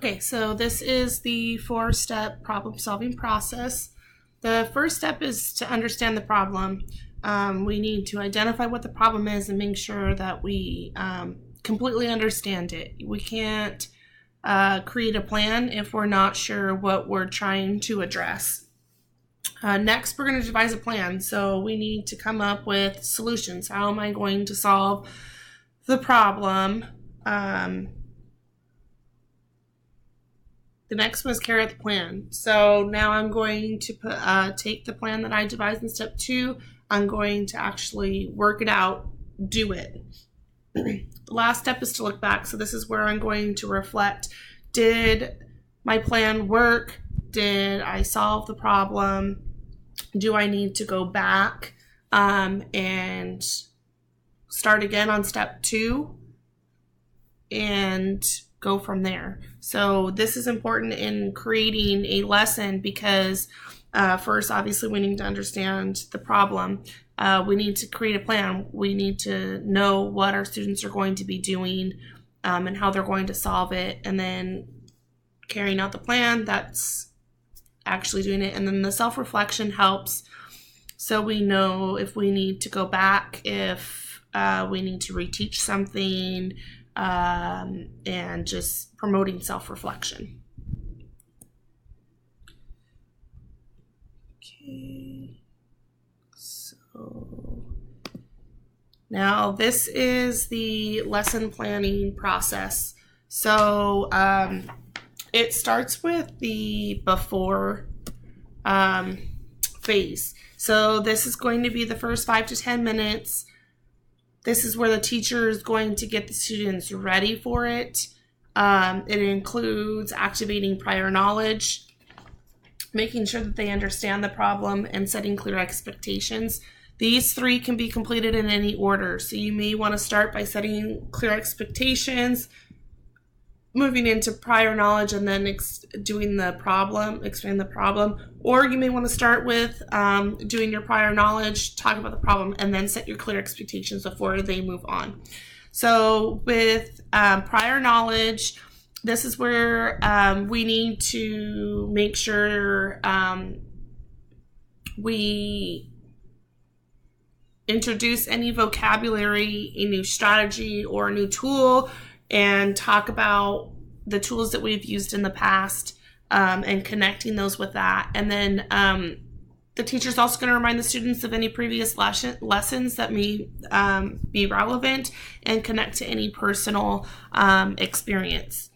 Okay, so this is the 4-step problem-solving process. The first step is to understand the problem. We need to identify what the problem is and make sure that we completely understand it. We can't create a plan if we're not sure what we're trying to address. Next, we're going to devise a plan. So we need to come up with solutions. How am I going to solve the problem? The next one is carry out the plan. So now I'm going to take the plan that I devised in step 2. I'm going to actually work it out, do it. The last step is to look back. So this is where I'm going to reflect. Did my plan work? Did I solve the problem? Do I need to go back and start again on step 2 and go from there? So this is important in creating a lesson because first, obviously, we need to understand the problem. We need to create a plan. We need to know what our students are going to be doing and how they're going to solve it. And then carrying out the plan, that's actually doing it. And then the self-reflection helps so we know if we need to go back, if we need to reteach something, and just promoting self-reflection. Okay, so now this is the lesson planning process. So it starts with the before phase. So this is going to be the first 5 to 10 minutes. This is where the teacher is going to get the students ready for it. It includes activating prior knowledge, making sure that they understand the problem, and setting clear expectations. These 3 can be completed in any order. So you may want to start by setting clear expectations, moving into prior knowledge, and then explaining the problem. Or you may want to start with doing your prior knowledge, talk about the problem, and then set your clear expectations before they move on. So with prior knowledge, this is where we need to make sure we introduce any vocabulary, a new strategy, or a new tool, and talk about the tools that we've used in the past and connecting those with that. And then the teacher's also going to remind the students of any previous lessons that may be relevant and connect to any personal experience.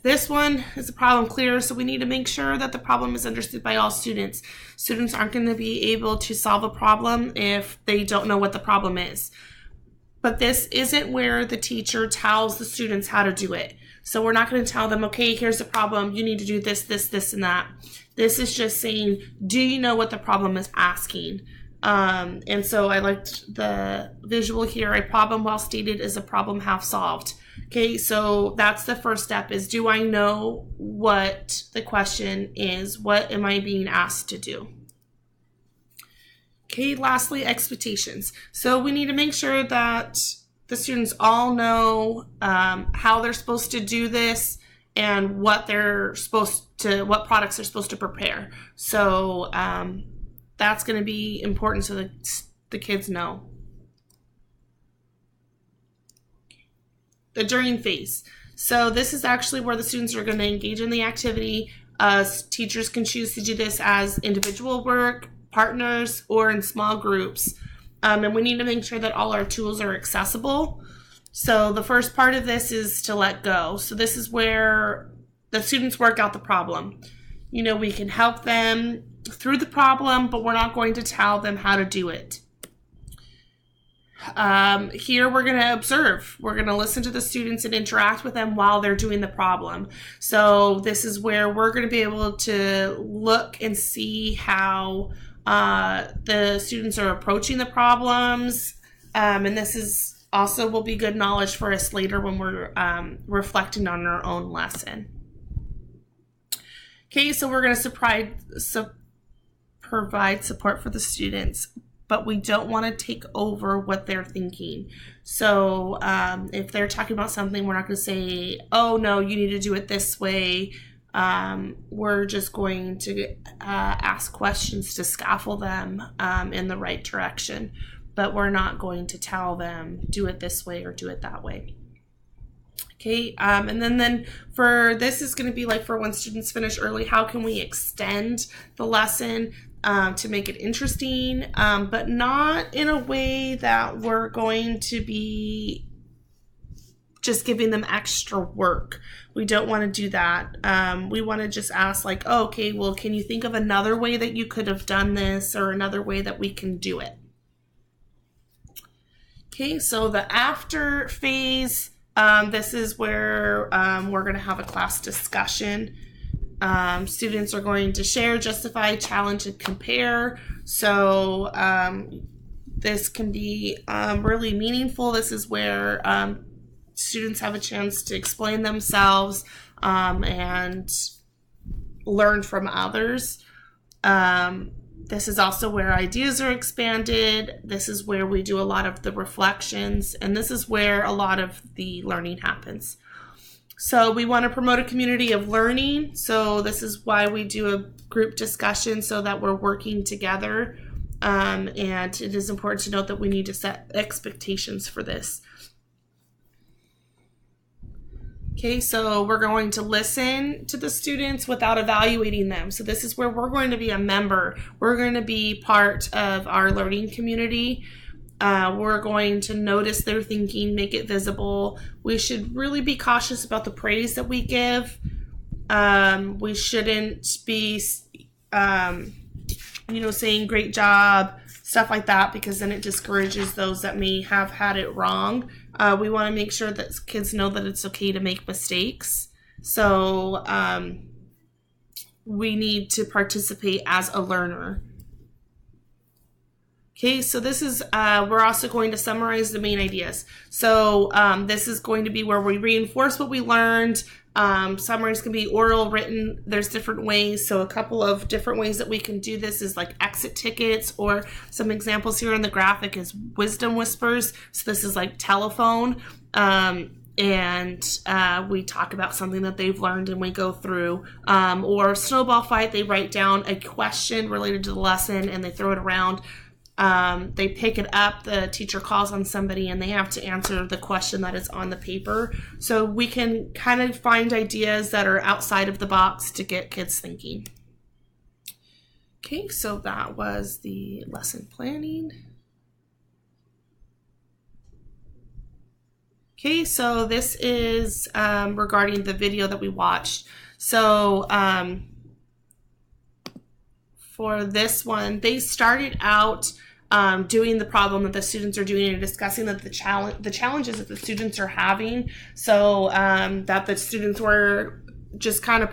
This one is a problem clear, so we need to make sure that the problem is understood by all students. Students aren't going to be able to solve a problem if they don't know what the problem is. But this isn't where the teacher tells the students how to do it. So we're not going to tell them, okay, here's the problem. You need to do this, this, this, and that. This is just saying, do you know what the problem is asking? And so I liked the visual here. A problem well stated is a problem half solved. Okay, so that's the first step is, do I know what the question is? What am I being asked to do? Okay, lastly, expectations. So we need to make sure that the students all know how they're supposed to do this and what what products they're supposed to prepare. So that's going to be important so that the kids know. The during phase. So this is actually where the students are going to engage in the activity. Teachers can choose to do this as individual work, partners, or in small groups. And we need to make sure that all our tools are accessible. So the first part of this is to let go. So this is where the students work out the problem. You know, we can help them through the problem, but we're not going to tell them how to do it. Here we're going to observe. We're going to listen to the students and interact with them while they're doing the problem. So this is where we're going to be able to look and see how the students are approaching the problems. And this is also will be good knowledge for us later when we're reflecting on our own lesson. Okay, so we're going to provide support for the students. but we don't want to take over what they're thinking. So if they're talking about something, we're not going to say, oh, no, you need to do it this way. We're just going to ask questions to scaffold them in the right direction, but we're not going to tell them, do it this way or do it that way. Okay, and then for this is going to be like for when students finish early, how can we extend the lesson to make it interesting, but not in a way that we're going to be just giving them extra work. We don't want to do that. We want to just ask like, oh, okay, well, can you think of another way that you could have done this or another way that we can do it? Okay, so the after phase, this is where we're going to have a class discussion. Students are going to share, justify, challenge, and compare. So this can be really meaningful. This is where students have a chance to explain themselves and learn from others. This is also where ideas are expanded. This is where we do a lot of the reflections, and this is where a lot of the learning happens. So we want to promote a community of learning. So this is why we do a group discussion so that we're working together. And it is important to note that we need to set expectations for this. Okay, so we're going to listen to the students without evaluating them. So this is where we're going to be a member. We're going to be part of our learning community. We're going to notice their thinking, make it visible. We should really be cautious about the praise that we give. We shouldn't be, saying great job, stuff like that, because then it discourages those that may have had it wrong. We want to make sure that kids know that it's okay to make mistakes. So we need to participate as a learner. Okay, so this is, we're also going to summarize the main ideas. So this is going to be where we reinforce what we learned. Summaries can be oral, written. There's different ways. So a couple of different ways that we can do this is like exit tickets, or some examples here on the graphic is wisdom whispers. So this is like telephone. And we talk about something that they've learned and we go through. Or snowball fight, they write down a question related to the lesson and they throw it around. They pick it up, the teacher calls on somebody and they have to answer the question that is on the paper. So we can kind of find ideas that are outside of the box to get kids thinking. Okay, so that was the lesson planning. Okay, so this is regarding the video that we watched. So for this one, they started out doing the problem that the students are doing and discussing that the challenges that the students are having. So that the students were just kind of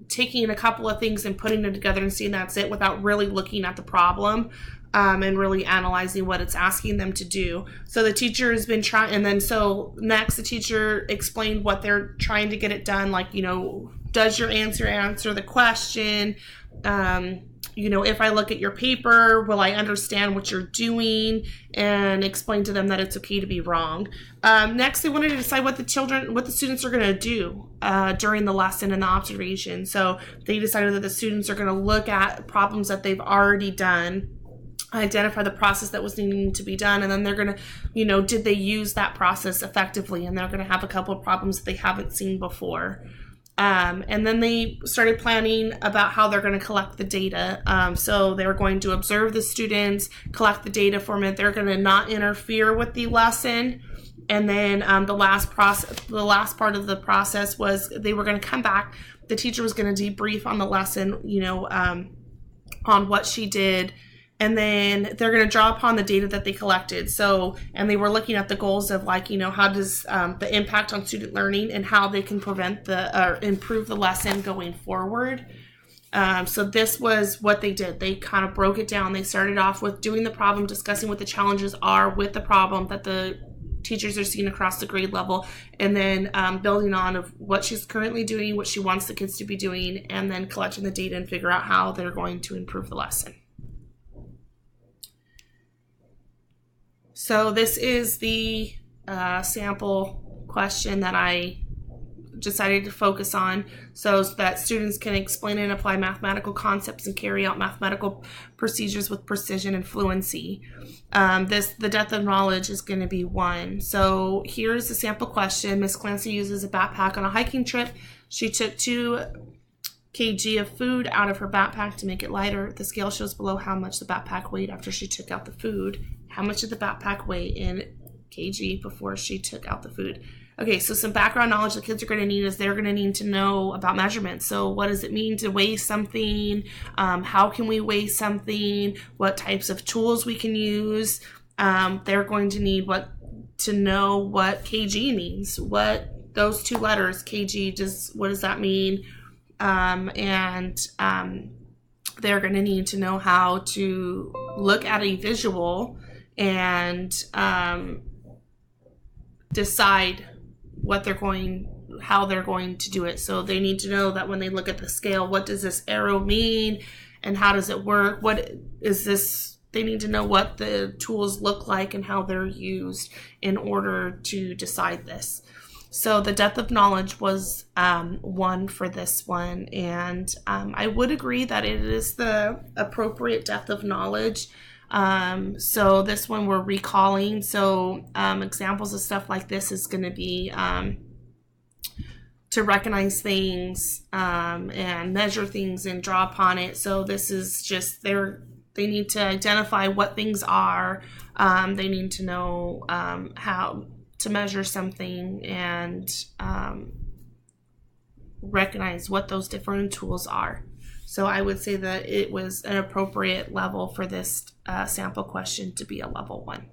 taking a couple of things and putting it together and seeing that's it without really looking at the problem and really analyzing what it's asking them to do. So the teacher has been trying, and then so next the teacher explained what they're trying to get it done, like, does your answer the question? If I look at your paper, will I understand what you're doing? And explain to them that it's okay to be wrong. Next, they wanted to decide what the students are going to do during the lesson and the observation. So they decided that the students are going to look at problems that they've already done, identify the process that was needing to be done, and then they're going to, did they use that process effectively? And they're going to have a couple of problems that they haven't seen before. And then they started planning about how they're going to collect the data. So they're going to observe the students, collect the data from it. They're going to not interfere with the lesson. And then the last part of the process was they were going to come back. The teacher was going to debrief on the lesson, on what she did. And then they're going to draw upon the data that they collected. So, and they were looking at the goals of how does the impact on student learning and how they can improve the lesson going forward. So this was what they did. They kind of broke it down. They started off with doing the problem, discussing what the challenges are with the problem that the teachers are seeing across the grade level, and then building on of what she's currently doing, what she wants the kids to be doing, and then collecting the data and figure out how they're going to improve the lesson. So this is the sample question that I decided to focus on, so that students can explain and apply mathematical concepts and carry out mathematical procedures with precision and fluency. The depth of knowledge is going to be 1. So here's the sample question. Miss Clancy uses a backpack on a hiking trip. She took 2 kg of food out of her backpack to make it lighter. The scale shows below how much the backpack weighed after she took out the food. How much did the backpack weigh in kg before she took out the food? Okay, so some background knowledge the kids are going to need is they're going to need to know about measurements. So what does it mean to weigh something? How can we weigh something? What types of tools we can use? They're going to need to know what kg means. What those 2 letters, kg, what does that mean? They're going to need to know how to look at a visual and decide how they're going to do it. So they need to know that when they look at the scale, what does this arrow mean and how does it work? What is this? They need to know what the tools look like and how they're used in order to decide this. So the depth of knowledge was 1 for this one, and I would agree that it is the appropriate depth of knowledge. So this one we're recalling. So examples of stuff like this is going to be to recognize things and measure things and draw upon it. So this is just they need to identify what things are. They need to know how to measure something and recognize what those different tools are. So I would say that it was an appropriate level for this sample question to be a level 1.